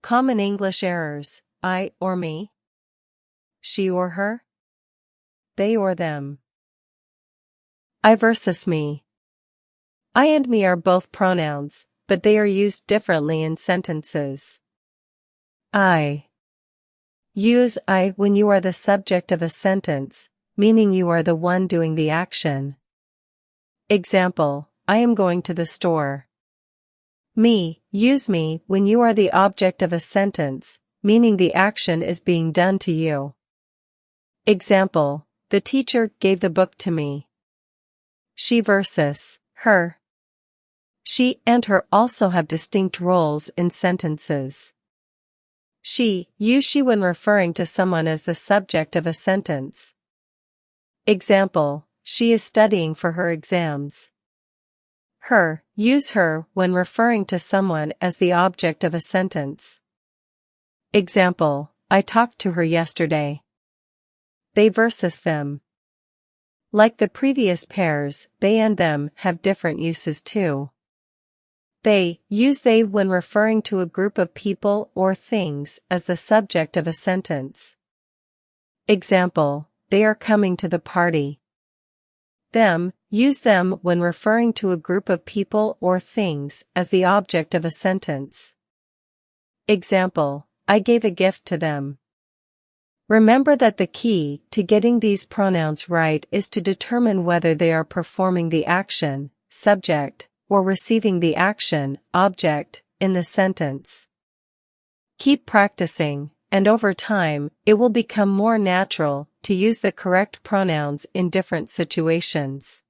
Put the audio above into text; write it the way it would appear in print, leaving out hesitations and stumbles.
Common English errors: I or me, she or her, they or them. I versus me. I and me are both pronouns, but they are used differently in sentences. I. Use I when you are the subject of a sentence, meaning you are the one doing the action. Example: I am going to the store. Me. Use me when you are the object of a sentence, meaning the action is being done to you. Example: the teacher gave the book to me. She versus her. She and her also have distinct roles in sentences. She. Use she when referring to someone as the subject of a sentence. Example: she is studying for her exams. Her. Use her when referring to someone as the object of a sentence. Example: I talked to her yesterday. They versus them. Like the previous pairs, they and them have different uses too. They. Use they when referring to a group of people or things as the subject of a sentence. Example: they are coming to the party. Them. Use them when referring to a group of people or things as the object of a sentence. Example: I gave a gift to them. Remember that the key to getting these pronouns right is to determine whether they are performing the action, subject, or receiving the action, object, in the sentence. Keep practicing, and over time, it will become more natural to use the correct pronouns in different situations.